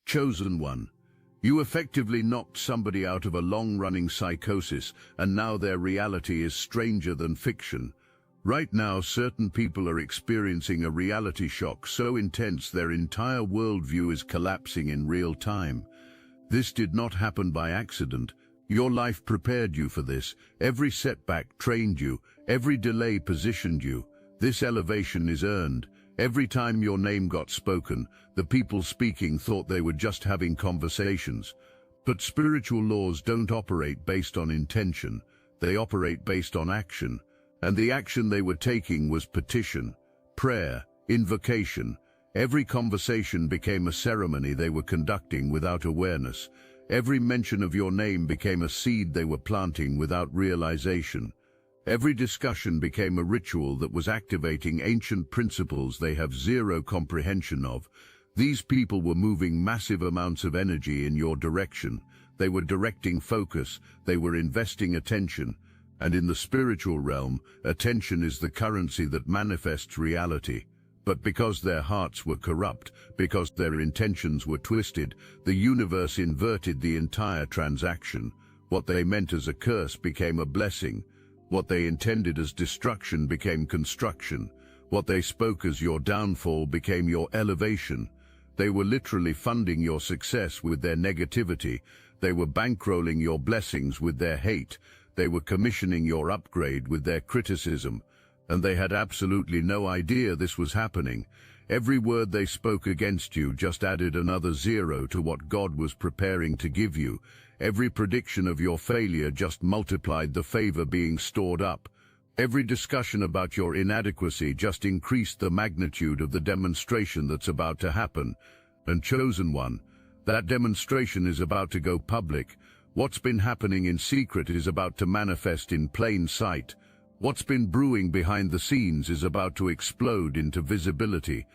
Chosen one. You effectively knocked somebody out of a long-running psychosis, and now their reality is stranger than fiction. Right now, certain people are experiencing a reality shock so intense their entire worldview is collapsing in real time. This did not happen by accident. Your life prepared you for this. Every setback trained you. Every delay positioned you. This elevation is earned. Every time your name got spoken, the people speaking thought they were just having conversations. But spiritual laws don't operate based on intention. They operate based on action. And the action they were taking was petition, prayer, invocation. Every conversation became a ceremony they were conducting without awareness. Every mention of your name became a seed they were planting without realization. Every discussion became a ritual that was activating ancient principles they have zero comprehension of. These people were moving massive amounts of energy in your direction. They were directing focus. They were investing attention. And in the spiritual realm, attention is the currency that manifests reality. But because their hearts were corrupt, because their intentions were twisted, the universe inverted the entire transaction. What they meant as a curse became a blessing. What they intended as destruction became construction. What they spoke as your downfall became your elevation. They were literally funding your success with their negativity. They were bankrolling your blessings with their hate. They were commissioning your upgrade with their criticism. And they had absolutely no idea this was happening. Every word they spoke against you just added another zero to what God was preparing to give you. Every prediction of your failure just multiplied the favor being stored up. Every discussion about your inadequacy just increased the magnitude of the demonstration that's about to happen. And chosen one, that demonstration is about to go public. What's been happening in secret is about to manifest in plain sight. What's been brewing behind the scenes is about to explode into visibility.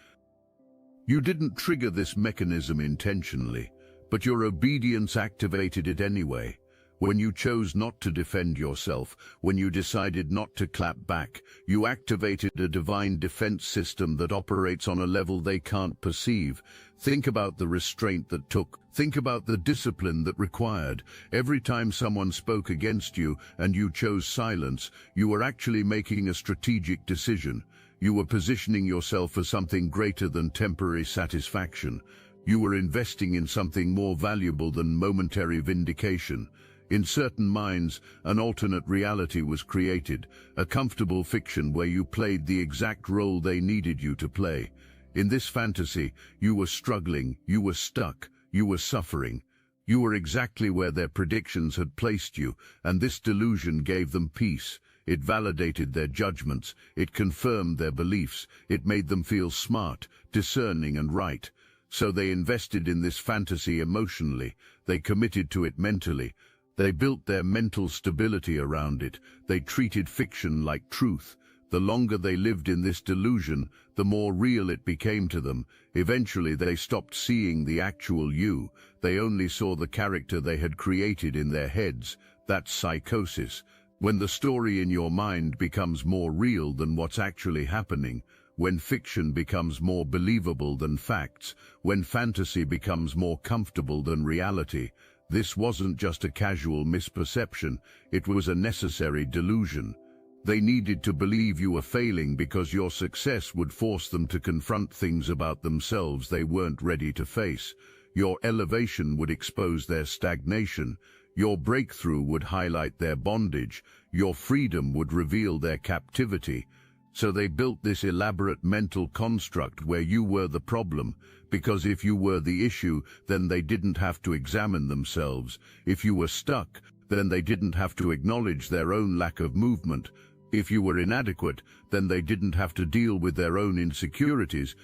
You didn't trigger this mechanism intentionally, but your obedience activated it anyway. When you chose not to defend yourself, when you decided not to clap back, you activated a divine defense system that operates on a level they can't perceive. Think about the restraint that took. Think about the discipline that required. Every time someone spoke against you and you chose silence, you were actually making a strategic decision. You were positioning yourself for something greater than temporary satisfaction. You were investing in something more valuable than momentary vindication. In certain minds, an alternate reality was created, a comfortable fiction where you played the exact role they needed you to play. In this fantasy, you were struggling, you were stuck, you were suffering. You were exactly where their predictions had placed you, and this delusion gave them peace. It validated their judgments, it confirmed their beliefs, it made them feel smart, discerning and right. So they invested in this fantasy emotionally, they committed to it mentally. They built their mental stability around it. They treated fiction like truth. The longer they lived in this delusion, the more real it became to them. Eventually they stopped seeing the actual you. They only saw the character they had created in their heads. That's psychosis. When the story in your mind becomes more real than what's actually happening, when fiction becomes more believable than facts, when fantasy becomes more comfortable than reality. This wasn't just a casual misperception, it was a necessary delusion. They needed to believe you were failing because your success would force them to confront things about themselves they weren't ready to face. Your elevation would expose their stagnation. Your breakthrough would highlight their bondage. Your freedom would reveal their captivity. So they built this elaborate mental construct where you were the problem, because if you were the issue, then they didn't have to examine themselves. If you were stuck, then they didn't have to acknowledge their own lack of movement. If you were inadequate, then they didn't have to deal with their own insecurities.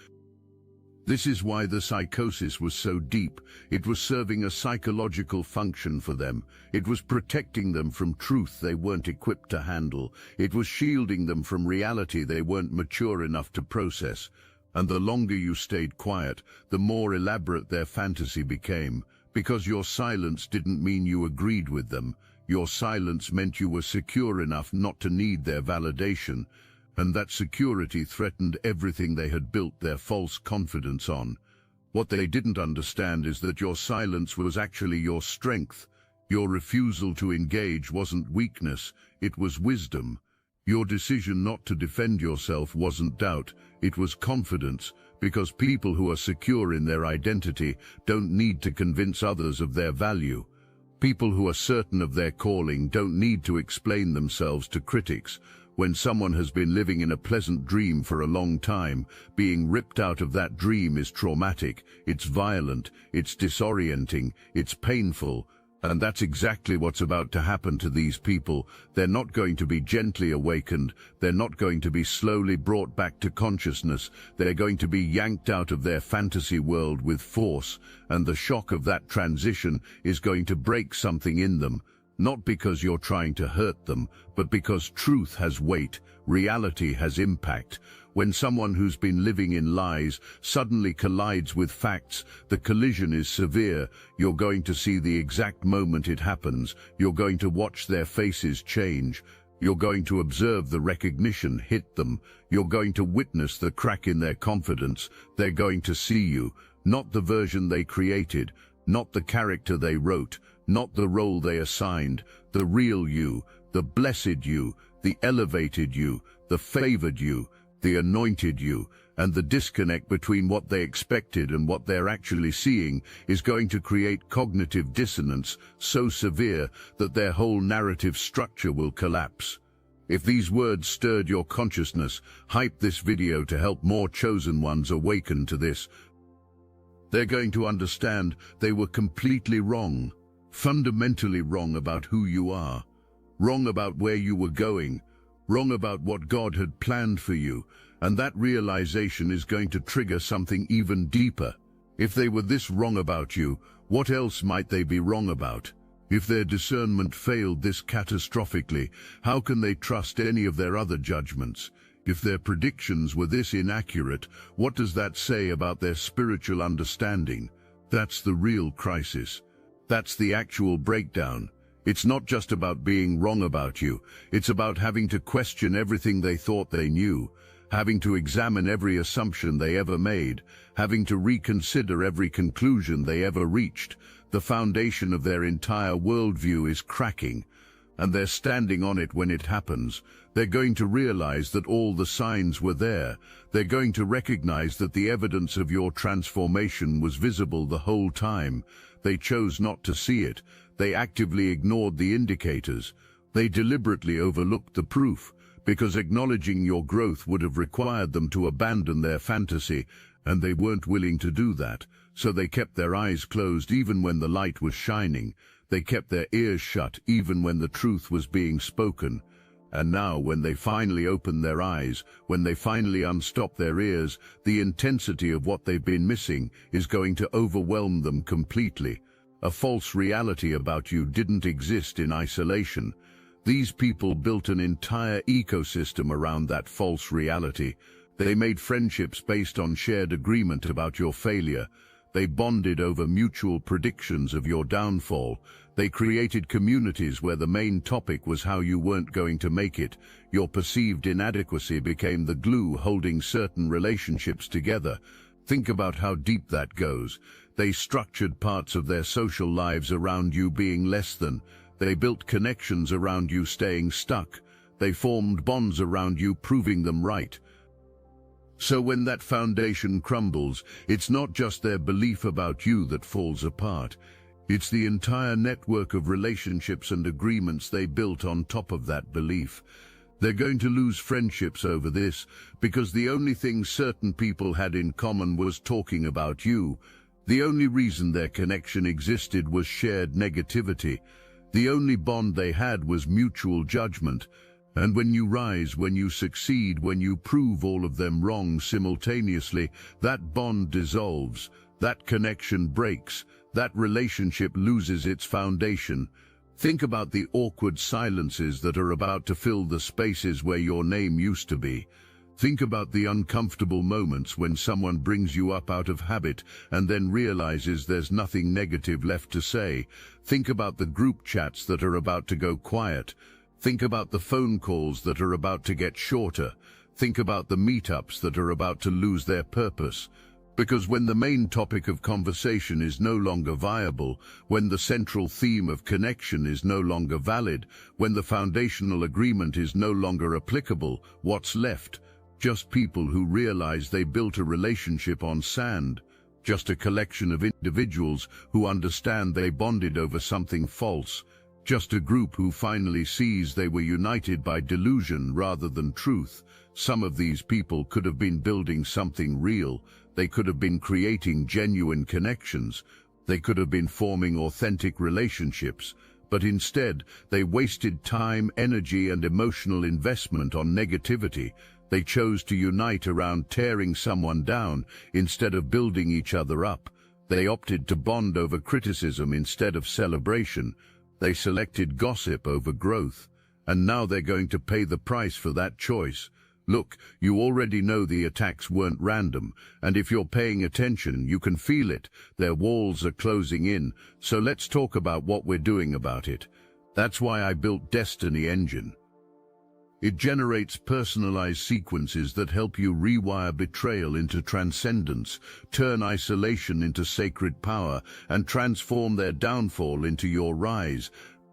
This is why the psychosis was so deep. It was serving a psychological function for them. It was protecting them from truth they weren't equipped to handle. It was shielding them from reality they weren't mature enough to process. And the longer you stayed quiet, the more elaborate their fantasy became. Because your silence didn't mean you agreed with them. Your silence meant you were secure enough not to need their validation. And that security threatened everything they had built their false confidence on. What they didn't understand is that your silence was actually your strength. Your refusal to engage wasn't weakness, it was wisdom. Your decision not to defend yourself wasn't doubt, it was confidence, because people who are secure in their identity don't need to convince others of their value. People who are certain of their calling don't need to explain themselves to critics. When someone has been living in a pleasant dream for a long time, being ripped out of that dream is traumatic, it's violent, it's disorienting, it's painful. And that's exactly what's about to happen to these people. They're not going to be gently awakened. They're not going to be slowly brought back to consciousness. They're going to be yanked out of their fantasy world with force. And the shock of that transition is going to break something in them. Not because you're trying to hurt them, but because truth has weight, reality has impact. When someone who's been living in lies suddenly collides with facts, the collision is severe. You're going to see the exact moment it happens. You're going to watch their faces change. You're going to observe the recognition hit them. You're going to witness the crack in their confidence. They're going to see you, not the version they created, not the character they wrote, not the role they assigned, the real you, the blessed you, the elevated you, the favored you, the anointed you. And the disconnect between what they expected and what they're actually seeing is going to create cognitive dissonance so severe that their whole narrative structure will collapse. If these words stirred your consciousness, hype this video to help more chosen ones awaken to this. They're going to understand they were completely wrong, fundamentally wrong about who you are, wrong about where you were going, wrong about what God had planned for you, and that realization is going to trigger something even deeper. If they were this wrong about you, what else might they be wrong about? If their discernment failed this catastrophically, how can they trust any of their other judgments? If their predictions were this inaccurate, what does that say about their spiritual understanding? That's the real crisis. That's the actual breakdown. It's not just about being wrong about you. It's about having to question everything they thought they knew, having to examine every assumption they ever made, having to reconsider every conclusion they ever reached. The foundation of their entire worldview is cracking, and they're standing on it when it happens. They're going to realize that all the signs were there. They're going to recognize that the evidence of your transformation was visible the whole time. They chose not to see it. They actively ignored the indicators. They deliberately overlooked the proof, because acknowledging your growth would have required them to abandon their fantasy, and they weren't willing to do that. So they kept their eyes closed even when the light was shining. They kept their ears shut even when the truth was being spoken. And now, when they finally open their eyes, when they finally unstop their ears, the intensity of what they've been missing is going to overwhelm them completely. A false reality about you didn't exist in isolation. These people built an entire ecosystem around that false reality. They made friendships based on shared agreement about your failure. They bonded over mutual predictions of your downfall. They created communities where the main topic was how you weren't going to make it. Your perceived inadequacy became the glue holding certain relationships together. Think about how deep that goes. They structured parts of their social lives around you being less than. They built connections around you staying stuck. They formed bonds around you proving them right. So when that foundation crumbles, it's not just their belief about you that falls apart. It's the entire network of relationships and agreements they built on top of that belief. They're going to lose friendships over this, because the only thing certain people had in common was talking about you. The only reason their connection existed was shared negativity. The only bond they had was mutual judgment. And when you rise, when you succeed, when you prove all of them wrong simultaneously, that bond dissolves, that connection breaks, that relationship loses its foundation. Think about the awkward silences that are about to fill the spaces where your name used to be. Think about the uncomfortable moments when someone brings you up out of habit and then realizes there's nothing negative left to say. Think about the group chats that are about to go quiet. Think about the phone calls that are about to get shorter. Think about the meetups that are about to lose their purpose. Because when the main topic of conversation is no longer viable, when the central theme of connection is no longer valid, when the foundational agreement is no longer applicable, what's left? Just people who realize they built a relationship on sand. Just a collection of individuals who understand they bonded over something false. Just a group who finally sees they were united by delusion rather than truth. Some of these people could have been building something real. They could have been creating genuine connections. They could have been forming authentic relationships. But instead, they wasted time, energy, and emotional investment on negativity. They chose to unite around tearing someone down instead of building each other up. They opted to bond over criticism instead of celebration. They selected gossip over growth. And now they're going to pay the price for that choice. Look, you already know the attacks weren't random, and if you're paying attention, you can feel it. Their walls are closing in, so let's talk about what we're doing about it. That's why I built Destiny Engine. It generates personalized sequences that help you rewire betrayal into transcendence, turn isolation into sacred power, and transform their downfall into your rise.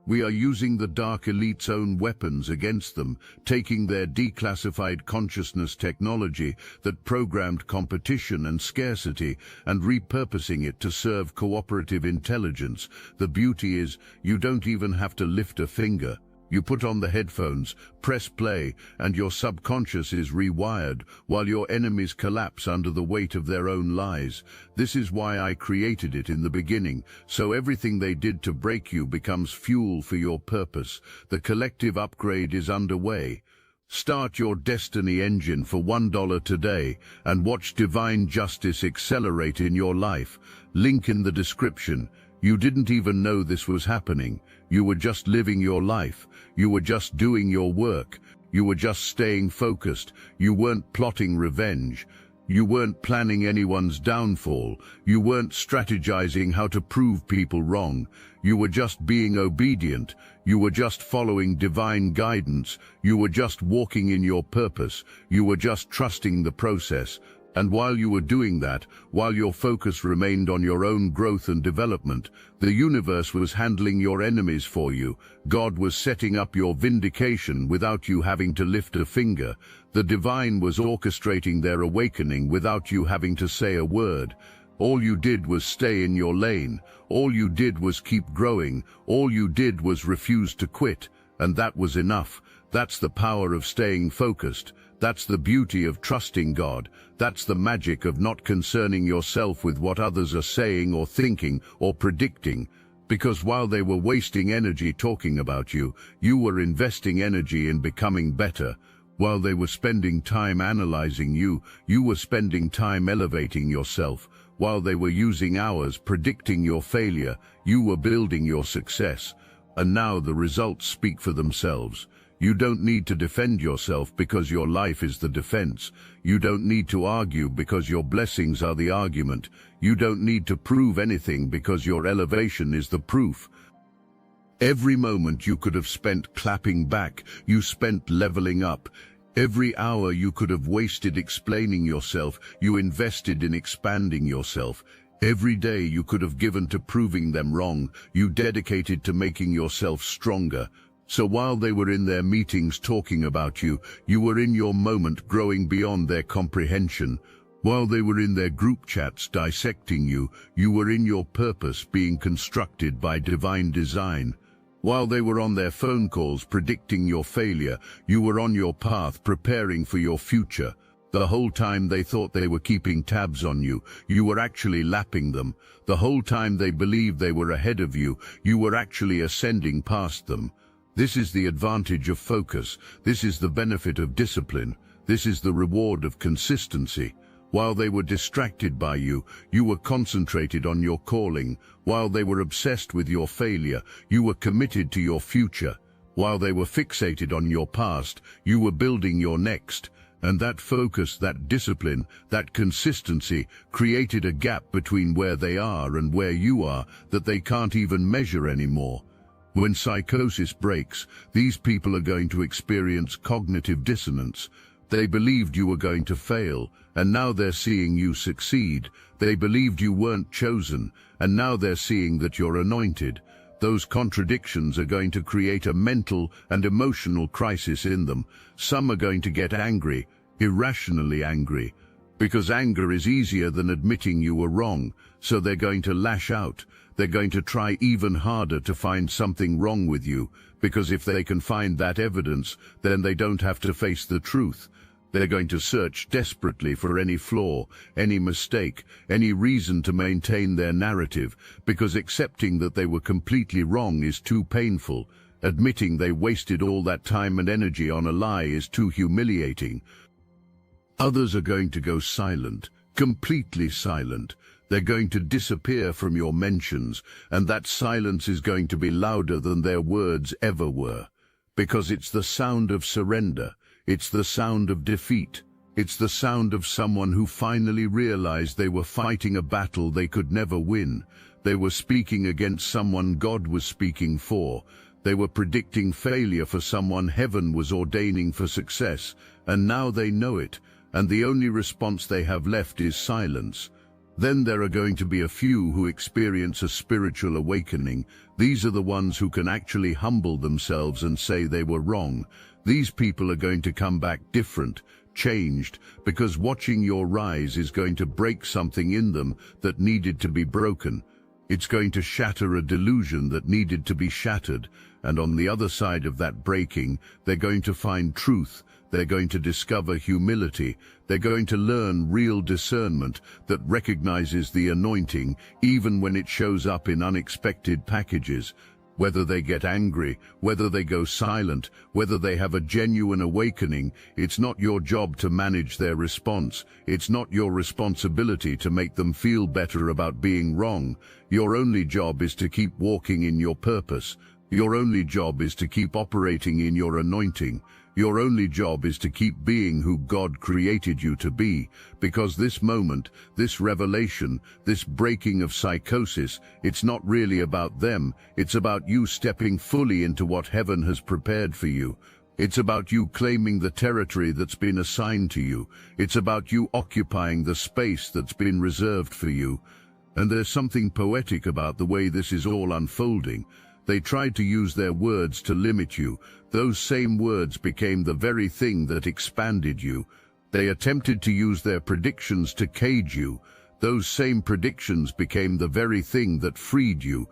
We are using the Dark Elite's own weapons against them, taking their declassified consciousness technology that programmed competition and scarcity and repurposing it to serve cooperative intelligence. The beauty is, you don't even have to lift a finger. You put on the headphones, press play, and your subconscious is rewired while your enemies collapse under the weight of their own lies. This is why I created it in the beginning, so everything they did to break you becomes fuel for your purpose. The collective upgrade is underway. Start your Destiny Engine for $1 today and watch divine justice accelerate in your life. Link in the description. You didn't even know this was happening. You were just living your life. You were just doing your work. You were just staying focused. You weren't plotting revenge. You weren't planning anyone's downfall. You weren't strategizing how to prove people wrong. You were just being obedient. You were just following divine guidance. You were just walking in your purpose. You were just trusting the process. And while you were doing that, while your focus remained on your own growth and development, the universe was handling your enemies for you. God was setting up your vindication without you having to lift a finger. The divine was orchestrating their awakening without you having to say a word. All you did was stay in your lane. All you did was keep growing. All you did was refuse to quit. And that was enough. That's the power of staying focused. That's the beauty of trusting God. That's the magic of not concerning yourself with what others are saying or thinking or predicting. Because while they were wasting energy talking about you, you were investing energy in becoming better. While they were spending time analyzing you, you were spending time elevating yourself. While they were using hours predicting your failure, you were building your success. And now the results speak for themselves. You don't need to defend yourself because your life is the defense. You don't need to argue because your blessings are the argument. You don't need to prove anything because your elevation is the proof. Every moment you could have spent clapping back, you spent leveling up. Every hour you could have wasted explaining yourself, you invested in expanding yourself. Every day you could have given to proving them wrong, you dedicated to making yourself stronger. So while they were in their meetings talking about you, you were in your moment growing beyond their comprehension. While they were in their group chats dissecting you, you were in your purpose being constructed by divine design. While they were on their phone calls predicting your failure, you were on your path preparing for your future. The whole time they thought they were keeping tabs on you, you were actually lapping them. The whole time they believed they were ahead of you, you were actually ascending past them. This is the advantage of focus. This is the benefit of discipline. This is the reward of consistency. While they were distracted by you, you were concentrated on your calling. While they were obsessed with your failure, you were committed to your future. While they were fixated on your past, you were building your next. And that focus, that discipline, that consistency created a gap between where they are and where you are that they can't even measure anymore. When psychosis breaks, these people are going to experience cognitive dissonance. They believed you were going to fail, and now they're seeing you succeed. They believed you weren't chosen, and now they're seeing that you're anointed. Those contradictions are going to create a mental and emotional crisis in them. Some are going to get angry, irrationally angry, because anger is easier than admitting you were wrong, so they're going to lash out. They're going to try even harder to find something wrong with you, because if they can find that evidence, then they don't have to face the truth. They're going to search desperately for any flaw, any mistake, any reason to maintain their narrative, because accepting that they were completely wrong is too painful. Admitting they wasted all that time and energy on a lie is too humiliating. Others are going to go silent, completely silent. They're going to disappear from your mentions, and that silence is going to be louder than their words ever were, because it's the sound of surrender. It's the sound of defeat. It's the sound of someone who finally realized they were fighting a battle they could never win. They were speaking against someone God was speaking for. They were predicting failure for someone heaven was ordaining for success, and now they know it, and the only response they have left is silence. Then there are going to be a few who experience a spiritual awakening. These are the ones who can actually humble themselves and say they were wrong. These people are going to come back different, changed, because watching your rise is going to break something in them that needed to be broken. It's going to shatter a delusion that needed to be shattered, and on the other side of that breaking, they're going to find truth. They're going to discover humility. They're going to learn real discernment that recognizes the anointing even when it shows up in unexpected packages. Whether they get angry, whether they go silent, whether they have a genuine awakening, it's not your job to manage their response. It's not your responsibility to make them feel better about being wrong. Your only job is to keep walking in your purpose. Your only job is to keep operating in your anointing. Your only job is to keep being who God created you to be, because this moment, this revelation, this breaking of psychosis, it's not really about them. It's about you stepping fully into what heaven has prepared for you. It's about you claiming the territory that's been assigned to you. It's about you occupying the space that's been reserved for you. And there's something poetic about the way this is all unfolding. They tried to use their words to limit you. Those same words became the very thing that expanded you. They attempted to use their predictions to cage you. Those same predictions became the very thing that freed you.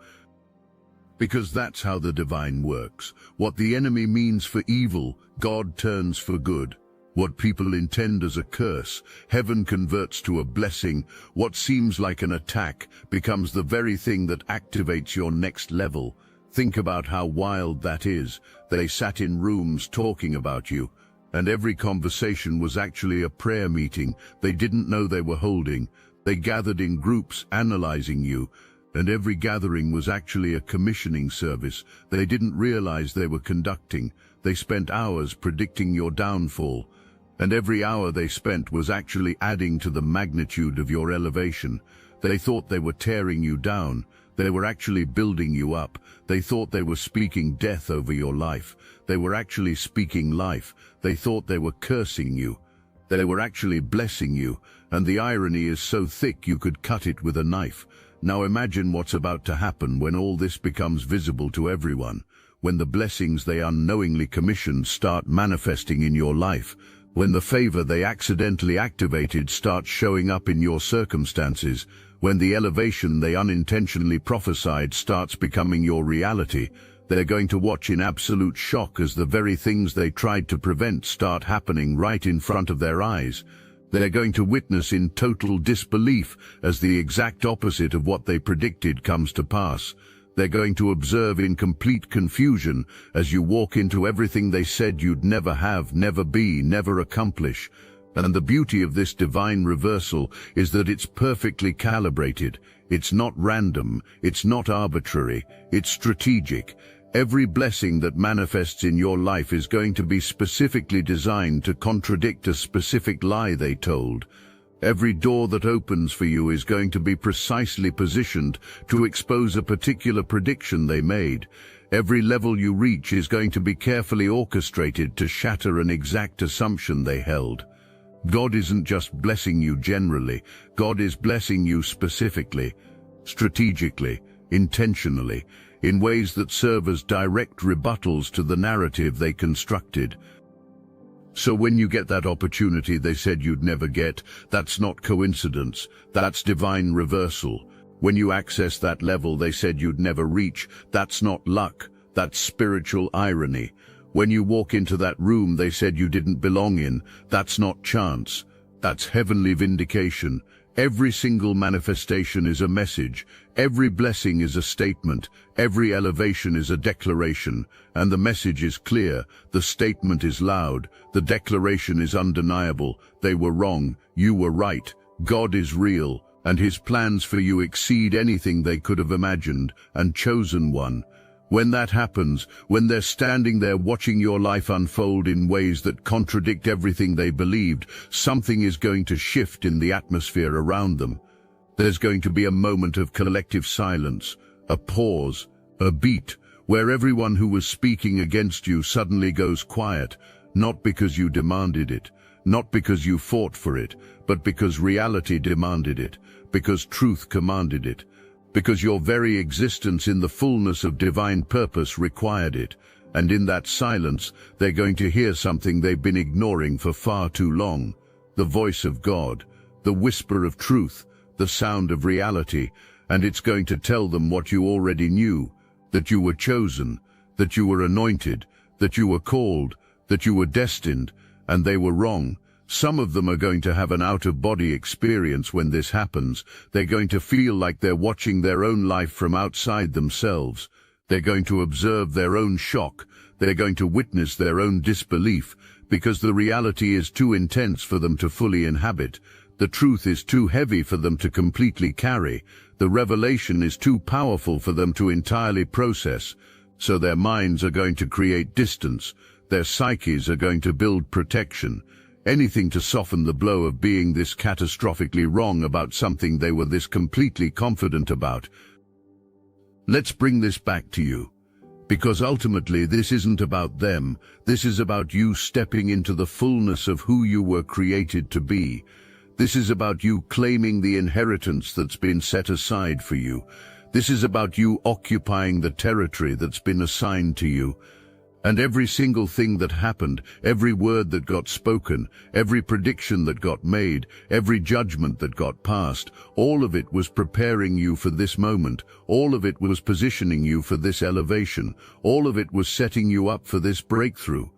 Because that's how the divine works. What the enemy means for evil, God turns for good. What people intend as a curse, heaven converts to a blessing. What seems like an attack becomes the very thing that activates your next level. Think about how wild that is. They sat in rooms talking about you, and every conversation was actually a prayer meeting they didn't know they were holding. They gathered in groups analyzing you, and every gathering was actually a commissioning service they didn't realize they were conducting. They spent hours predicting your downfall, and every hour they spent was actually adding to the magnitude of your elevation. They thought they were tearing you down. They were actually building you up. They thought they were speaking death over your life. They were actually speaking life. They thought they were cursing you. They were actually blessing you, and the irony is so thick you could cut it with a knife. Now imagine what's about to happen when all this becomes visible to everyone, when the blessings they unknowingly commissioned start manifesting in your life, when the favor they accidentally activated starts showing up in your circumstances, when the elevation they unintentionally prophesied starts becoming your reality. They're going to watch in absolute shock as the very things they tried to prevent start happening right in front of their eyes. They're going to witness in total disbelief as the exact opposite of what they predicted comes to pass. They're going to observe in complete confusion as you walk into everything they said you'd never have, never be, never accomplish. And the beauty of this divine reversal is that it's perfectly calibrated. It's not random, it's not arbitrary, it's strategic. Every blessing that manifests in your life is going to be specifically designed to contradict a specific lie they told. Every door that opens for you is going to be precisely positioned to expose a particular prediction they made. Every level you reach is going to be carefully orchestrated to shatter an exact assumption they held. God isn't just blessing you generally. God is blessing you specifically, strategically, intentionally, in ways that serve as direct rebuttals to the narrative they constructed. So when you get that opportunity they said you'd never get, that's not coincidence, that's divine reversal. When you access that level they said you'd never reach, that's not luck, that's spiritual irony. When you walk into that room they said you didn't belong in, that's not chance, that's heavenly vindication. Every single manifestation is a message, every blessing is a statement, every elevation is a declaration, and the message is clear, the statement is loud, the declaration is undeniable. They were wrong, you were right, God is real, and his plans for you exceed anything they could have imagined and chosen one. When that happens, when they're standing there watching your life unfold in ways that contradict everything they believed, something is going to shift in the atmosphere around them. There's going to be a moment of collective silence, a pause, a beat, where everyone who was speaking against you suddenly goes quiet, not because you demanded it, not because you fought for it, but because reality demanded it, because truth commanded it, because your very existence in the fullness of divine purpose required it. And in that silence, they're going to hear something they've been ignoring for far too long. The voice of God, the whisper of truth, the sound of reality, and it's going to tell them what you already knew, that you were chosen, that you were anointed, that you were called, that you were destined, and they were wrong. Some of them are going to have an out-of-body experience when this happens. They're going to feel like they're watching their own life from outside themselves. They're going to observe their own shock. They're going to witness their own disbelief, because the reality is too intense for them to fully inhabit. The truth is too heavy for them to completely carry. The revelation is too powerful for them to entirely process. So their minds are going to create distance. Their psyches are going to build protection. Anything to soften the blow of being this catastrophically wrong about something they were this completely confident about. Let's bring this back to you, because ultimately this isn't about them. This is about you stepping into the fullness of who you were created to be. This is about you claiming the inheritance that's been set aside for you. This is about you occupying the territory that's been assigned to you. And every single thing that happened, every word that got spoken, every prediction that got made, every judgment that got passed, all of it was preparing you for this moment. All of it was positioning you for this elevation. All of it was setting you up for this breakthrough.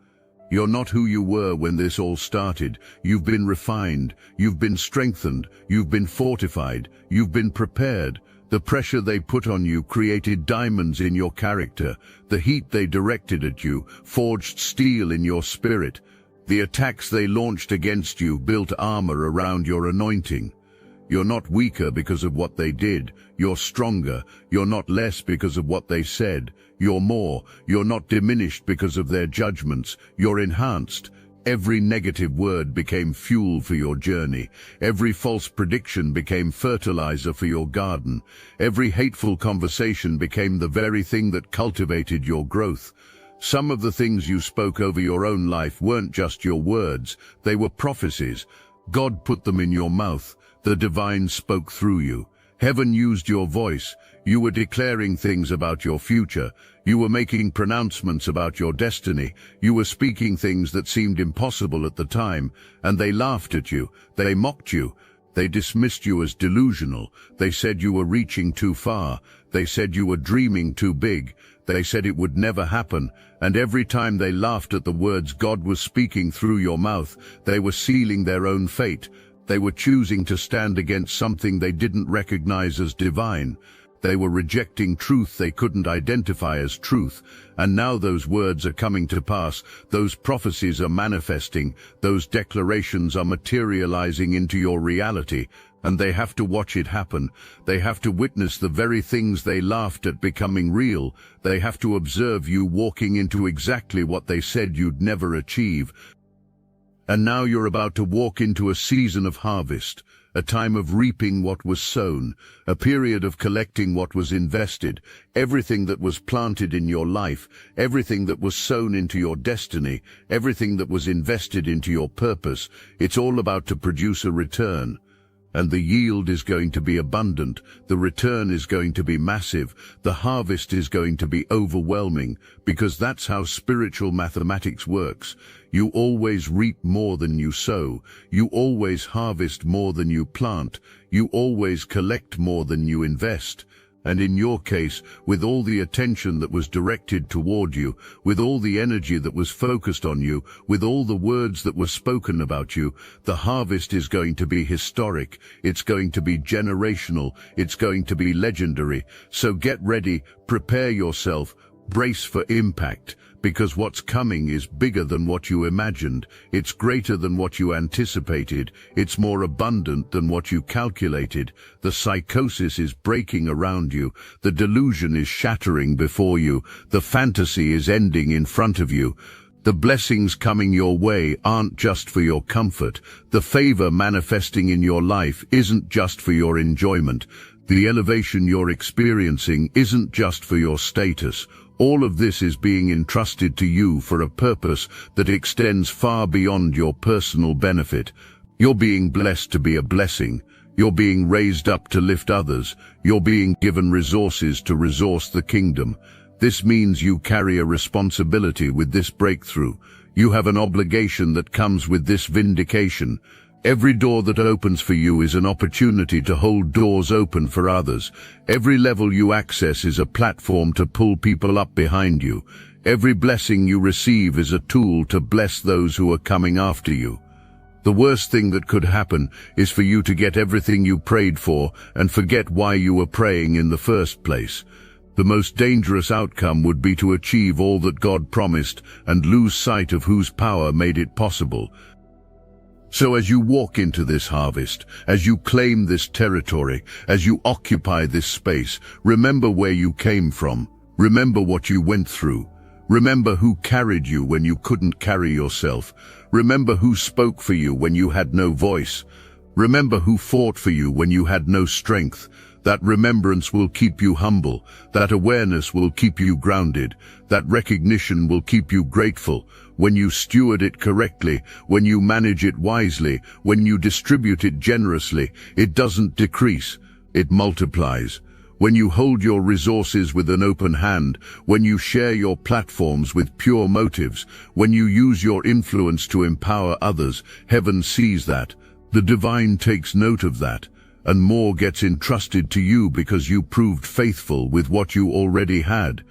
You're not who you were when this all started. You've been refined, you've been strengthened, you've been fortified, you've been prepared. The pressure they put on you created diamonds in your character. The heat they directed at you forged steel in your spirit. The attacks they launched against you built armor around your anointing. You're not weaker because of what they did. You're stronger. You're not less because of what they said. You're more. You're not diminished because of their judgments. You're enhanced. Every negative word became fuel for your journey. Every false prediction became fertilizer for your garden. Every hateful conversation became the very thing that cultivated your growth. Some of the things you spoke over your own life weren't just your words, they were prophecies. God put them in your mouth. The divine spoke through you. Heaven used your voice. You were declaring things about your future. You were making pronouncements about your destiny. You were speaking things that seemed impossible at the time, and they laughed at you. They mocked you. They dismissed you as delusional. They said you were reaching too far. They said you were dreaming too big. They said it would never happen. And every time they laughed at the words God was speaking through your mouth, they were sealing their own fate. They were choosing to stand against something they didn't recognize as divine. They were rejecting truth they couldn't identify as truth. And now those words are coming to pass. Those prophecies are manifesting. Those declarations are materializing into your reality. And they have to watch it happen. They have to witness the very things they laughed at becoming real. They have to observe you walking into exactly what they said you'd never achieve. And now you're about to walk into a season of harvest, a time of reaping what was sown, a period of collecting what was invested. Everything that was planted in your life, everything that was sown into your destiny, everything that was invested into your purpose, it's all about to produce a return. And the yield is going to be abundant, the return is going to be massive, the harvest is going to be overwhelming, because that's how spiritual mathematics works. You always reap more than you sow, you always harvest more than you plant, you always collect more than you invest. And in your case, with all the attention that was directed toward you, with all the energy that was focused on you, with all the words that were spoken about you, the harvest is going to be historic, it's going to be generational, it's going to be legendary. So get ready, prepare yourself, brace for impact, because what's coming is bigger than what you imagined, it's greater than what you anticipated, it's more abundant than what you calculated. The psychosis is breaking around you, the delusion is shattering before you, the fantasy is ending in front of you. The blessings coming your way aren't just for your comfort, the favor manifesting in your life isn't just for your enjoyment, the elevation you're experiencing isn't just for your status. All of this is being entrusted to you for a purpose that extends far beyond your personal benefit. You're being blessed to be a blessing. You're being raised up to lift others. You're being given resources to resource the kingdom. This means you carry a responsibility with this breakthrough. You have an obligation that comes with this vindication. Every door that opens for you is an opportunity to hold doors open for others. Every level you access is a platform to pull people up behind you. Every blessing you receive is a tool to bless those who are coming after you. The worst thing that could happen is for you to get everything you prayed for and forget why you were praying in the first place. The most dangerous outcome would be to achieve all that God promised and lose sight of whose power made it possible. So as you walk into this harvest, as you claim this territory, as you occupy this space, remember where you came from. Remember what you went through. Remember who carried you when you couldn't carry yourself. Remember who spoke for you when you had no voice. Remember who fought for you when you had no strength. That remembrance will keep you humble. That awareness will keep you grounded. That recognition will keep you grateful. When you steward it correctly, when you manage it wisely, when you distribute it generously, it doesn't decrease, it multiplies. When you hold your resources with an open hand, when you share your platforms with pure motives, when you use your influence to empower others, heaven sees that. The divine takes note of that, and more gets entrusted to you because you proved faithful with what you already had.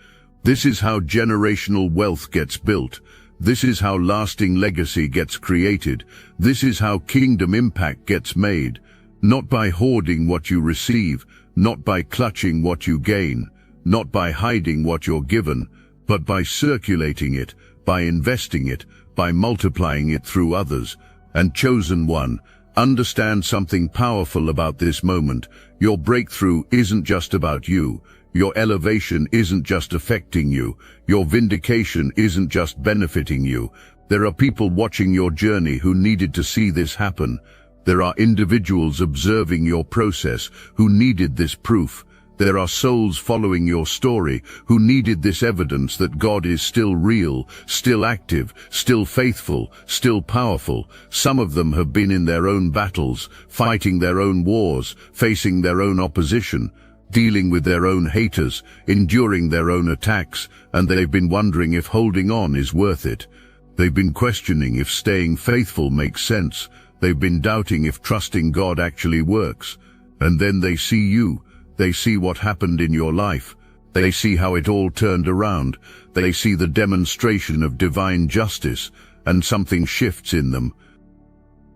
This is how generational wealth gets built. This is how lasting legacy gets created. This is how kingdom impact gets made. Not by hoarding what you receive, not by clutching what you gain, not by hiding what you're given, but by circulating it, by investing it, by multiplying it through others. And chosen one, understand something powerful about this moment. Your breakthrough isn't just about you. Your elevation isn't just affecting you. Your vindication isn't just benefiting you. There are people watching your journey who needed to see this happen. There are individuals observing your process who needed this proof. There are souls following your story who needed this evidence that God is still real, still active, still faithful, still powerful. Some of them have been in their own battles, fighting their own wars, facing their own opposition, dealing with their own haters, enduring their own attacks, and they've been wondering if holding on is worth it. They've been questioning if staying faithful makes sense. They've been doubting if trusting God actually works. And then they see you. They see what happened in your life. They see how it all turned around. They see the demonstration of divine justice, and something shifts in them.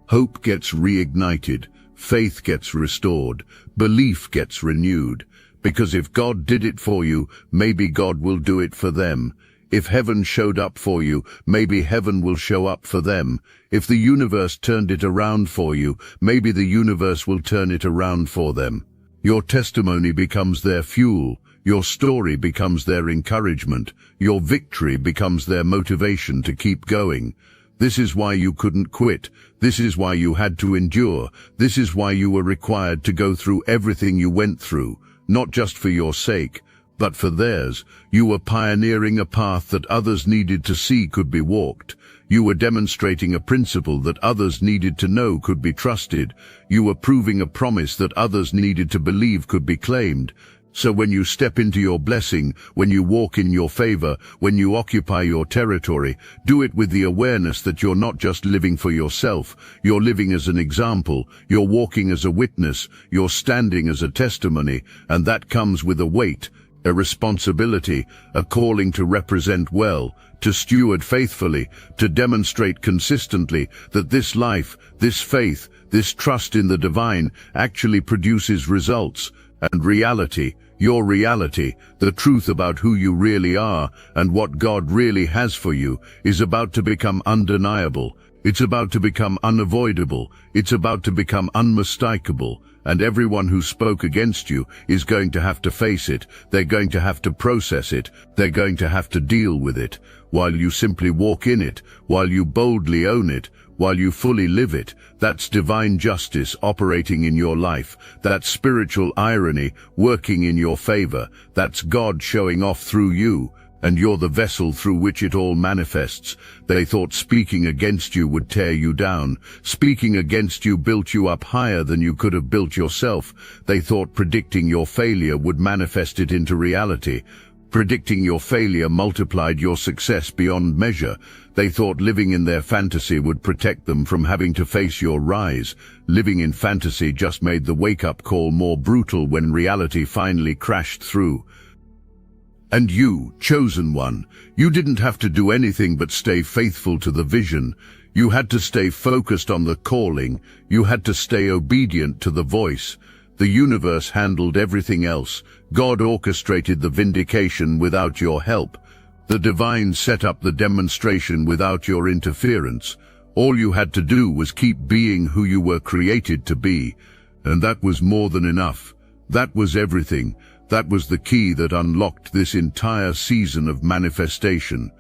Hope gets reignited. Faith gets restored. Belief gets renewed. Because if God did it for you, maybe God will do it for them. If heaven showed up for you, maybe heaven will show up for them. If the universe turned it around for you, maybe the universe will turn it around for them. Your testimony becomes their fuel. Your story becomes their encouragement. Your victory becomes their motivation to keep going. This is why you couldn't quit. This is why you had to endure. This is why you were required to go through everything you went through, not just for your sake, but for theirs. You were pioneering a path that others needed to see could be walked. You were demonstrating a principle that others needed to know could be trusted. You were proving a promise that others needed to believe could be claimed. So when you step into your blessing, when you walk in your favor, when you occupy your territory, do it with the awareness that you're not just living for yourself, you're living as an example, you're walking as a witness, you're standing as a testimony, and that comes with a weight, a responsibility, a calling to represent well, to steward faithfully, to demonstrate consistently that this life, this faith, this trust in the divine actually produces results. And reality, your reality, the truth about who you really are and what God really has for you, is about to become undeniable. It's about to become unavoidable. It's about to become unmistakable. And everyone who spoke against you is going to have to face it. They're going to have to process it. They're going to have to deal with it. While you simply walk in it, while you boldly own it, while you fully live it, that's divine justice operating in your life. That's spiritual irony working in your favor. That's God showing off through you, and you're the vessel through which it all manifests. They thought speaking against you would tear you down. Speaking against you built you up higher than you could have built yourself. They thought predicting your failure would manifest it into reality. Predicting your failure multiplied your success beyond measure. They thought living in their fantasy would protect them from having to face your rise. Living in fantasy just made the wake-up call more brutal when reality finally crashed through. And you, chosen one, you didn't have to do anything but stay faithful to the vision. You had to stay focused on the calling. You had to stay obedient to the voice. The universe handled everything else. God orchestrated the vindication without your help. The divine set up the demonstration without your interference. All you had to do was keep being who you were created to be. And that was more than enough. That was everything. That was the key that unlocked this entire season of manifestation.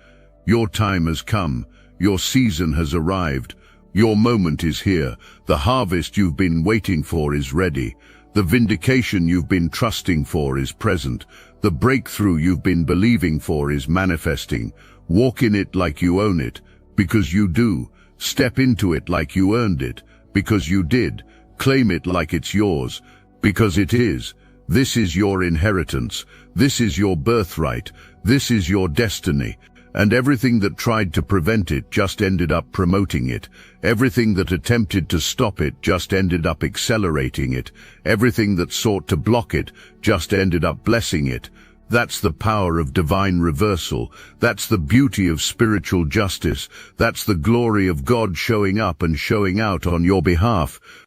Your time has come. Your season has arrived. Your moment is here. The harvest you've been waiting for is ready. The vindication you've been trusting for is present. The breakthrough you've been believing for is manifesting. Walk in it like you own it, because you do. Step into it like you earned it, because you did. Claim it like it's yours, because it is. This is your inheritance. This is your birthright. This is your destiny. And everything that tried to prevent it just ended up promoting it. Everything that attempted to stop it just ended up accelerating it. Everything that sought to block it just ended up blessing it. That's the power of divine reversal. That's the beauty of spiritual justice. That's the glory of God showing up and showing out on your behalf.